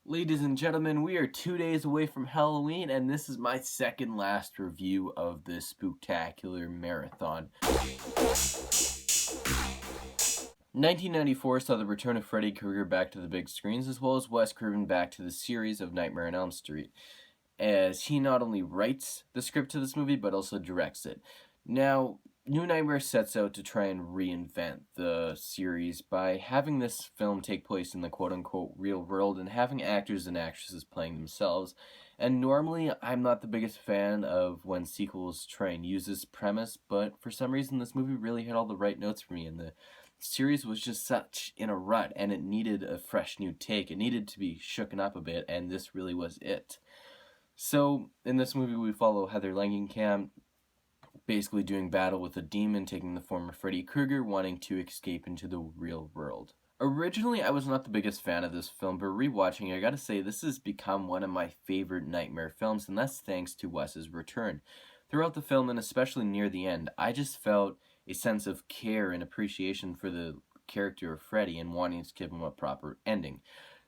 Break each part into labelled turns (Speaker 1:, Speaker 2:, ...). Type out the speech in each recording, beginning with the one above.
Speaker 1: Ladies and gentlemen, we are 2 days away from Halloween, and this is my second last review of this spooktacular marathon. 1994 saw the return of Freddy Krueger back to the big screens, as well as Wes Craven back to the series of Nightmare on Elm Street, as he not only writes the script to this movie, but also directs it. Now, New Nightmare sets out to try and reinvent the series by having this film take place in the quote-unquote real world and having actors and actresses playing themselves. And normally, I'm not the biggest fan of when sequels try and use this premise, but for some reason this movie really hit all the right notes for me, and the series was just such in a rut, and it needed a fresh new take. It needed to be shooken up a bit, and this really was it. So, in this movie we follow Heather Langenkamp, basically doing battle with a demon taking the form of Freddy Krueger, wanting to escape into the real world. Originally, I was not the biggest fan of this film, but rewatching it, I gotta say, this has become one of my favorite nightmare films, and that's thanks to Wes's return. Throughout the film, and especially near the end, I just felt a sense of care and appreciation for the character of Freddy and wanting to give him a proper ending.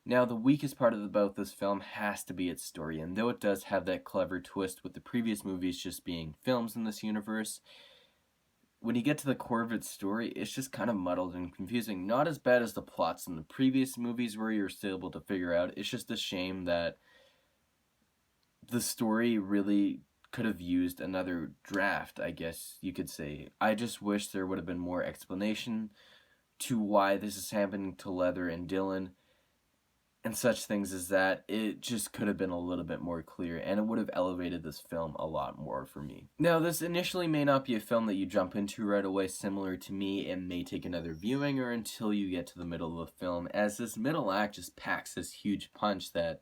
Speaker 1: Now, the weakest part about this film has to be its story, and though it does have that clever twist with the previous movies just being films in this universe, when you get to the core of its story, it's just kind of muddled and confusing. Not as bad as the plots in the previous movies where you're still able to figure out. It's just a shame that the story really could have used another draft, I guess you could say. I just wish there would have been more explanation to why this is happening to Leather and Dylan, and such things as that. It just could have been a little bit more clear, and it would have elevated this film a lot more for me. Now, this initially may not be a film that you jump into right away, similar to me, and may take another viewing or until you get to the middle of the film, as this middle act just packs this huge punch that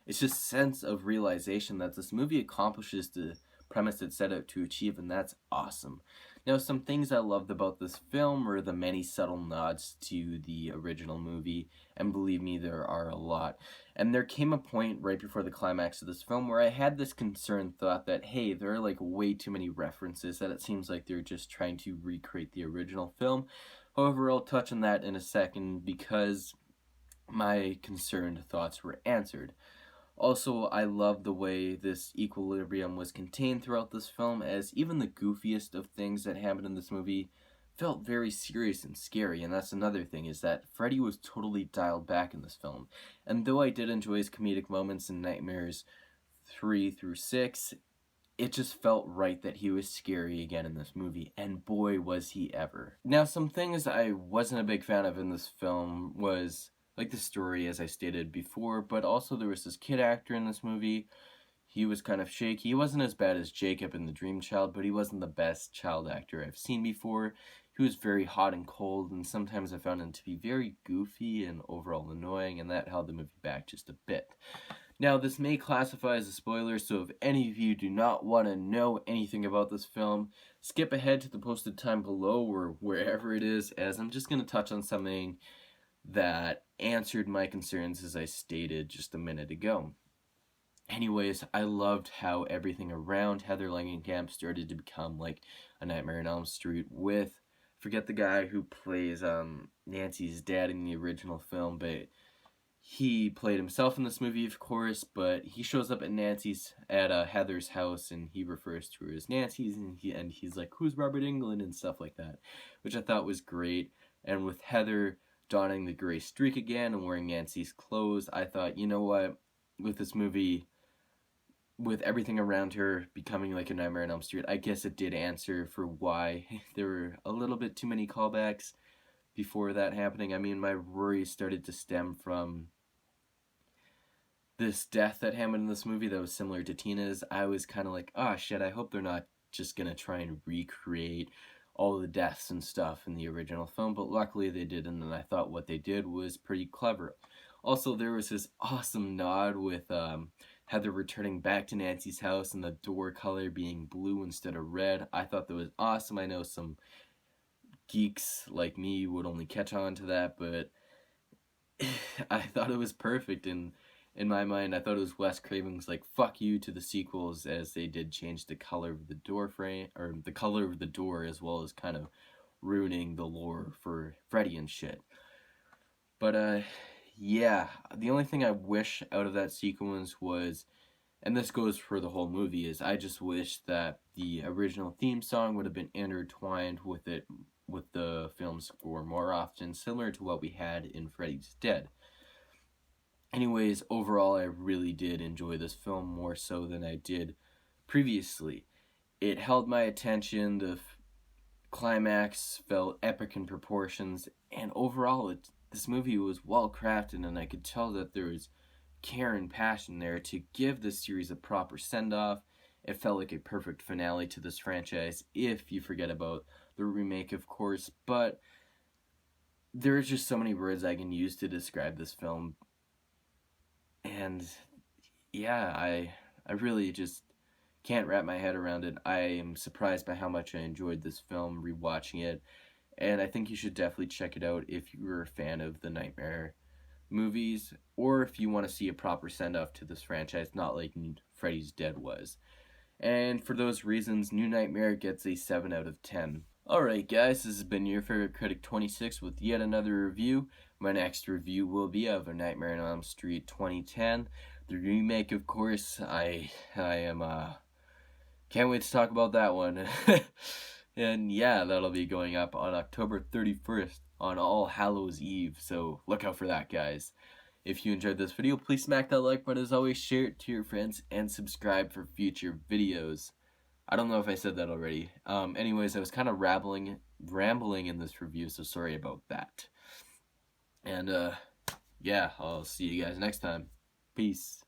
Speaker 1: it's just sense of realization that this movie accomplishes the premise it set out to achieve, and that's awesome. Now, some things I loved about this film were the many subtle nods to the original movie, and believe me, there are a lot. And there came a point right before the climax of this film where I had this concerned thought that, hey, there are like way too many references that it seems like they're just trying to recreate the original film. However, I'll touch on that in a second because my concerned thoughts were answered. Also, I love the way this equilibrium was contained throughout this film, as even the goofiest of things that happened in this movie felt very serious and scary, and that's another thing, is that Freddy was totally dialed back in this film. And though I did enjoy his comedic moments in Nightmares 3 through 6, it just felt right that he was scary again in this movie, and boy was he ever. Now, some things I wasn't a big fan of in this film was like the story, as I stated before, but also there was this kid actor in this movie. He was kind of shaky. He wasn't as bad as Jacob in The Dream Child, but he wasn't the best child actor I've seen before. He was very hot and cold, and sometimes I found him to be very goofy and overall annoying, and that held the movie back just a bit. Now, this may classify as a spoiler, so if any of you do not want to know anything about this film, skip ahead to the posted time below or wherever it is, as I'm just going to touch on something that answered my concerns as I stated just a minute ago. Anyways, I loved how everything around Heather Langenkamp started to become like a Nightmare on Elm Street with, forget the guy who plays Nancy's dad in the original film, but he played himself in this movie, of course, but he shows up at Heather's house, and he refers to her as Nancy's, and he's like, who's Robert Englund, and stuff like that, which I thought was great. And with Heather donning the gray streak again and wearing Nancy's clothes, I thought, you know what, with this movie, with everything around her becoming like a Nightmare on Elm Street, I guess it did answer for why there were a little bit too many callbacks before that happening. I mean, my worries started to stem from this death that happened in this movie that was similar to Tina's. I was kind of like, oh shit, I hope they're not just gonna try and recreate all the deaths and stuff in the original film, but luckily they didn't, and I thought what they did was pretty clever. Also, there was this awesome nod with Heather returning back to Nancy's house and the door color being blue instead of red. I thought that was awesome. I know some geeks like me would only catch on to that, but I thought it was perfect, and in my mind, I thought it was Wes Craven's like, fuck you to the sequels, as they did change the color of the door frame, or the color of the door, as well as kind of ruining the lore for Freddy and shit. But, yeah, the only thing I wish out of that sequence was, and this goes for the whole movie, is I just wish that the original theme song would have been intertwined with it, with the film score more often, similar to what we had in Freddy's Dead. Anyways, overall, I really did enjoy this film more so than I did previously. It held my attention, the climax felt epic in proportions, and overall, this movie was well crafted, and I could tell that there was care and passion there to give this series a proper send off. It felt like a perfect finale to this franchise, if you forget about the remake, of course. But there are just so many words I can use to describe this film, and yeah, I really just can't wrap my head around it. I am surprised by how much I enjoyed this film rewatching it, and I think you should definitely check it out if you're a fan of the Nightmare movies, or if you want to see a proper send off to this franchise, not like Freddy's Dead was. And for those reasons, New Nightmare gets a 7 out of 10. Alright, guys, this has been your favorite critic 26 with yet another review. My next review will be of A Nightmare on Elm Street 2010. The remake, of course. I am can't wait to talk about that one. And yeah, that'll be going up on October 31st on All Hallows Eve. So look out for that, guys. If you enjoyed this video, please smack that like button. As always, share it to your friends and subscribe for future videos. I don't know if I said that already. Anyways, I was kind of rambling in this review, so sorry about that. And yeah, I'll see you guys next time. Peace.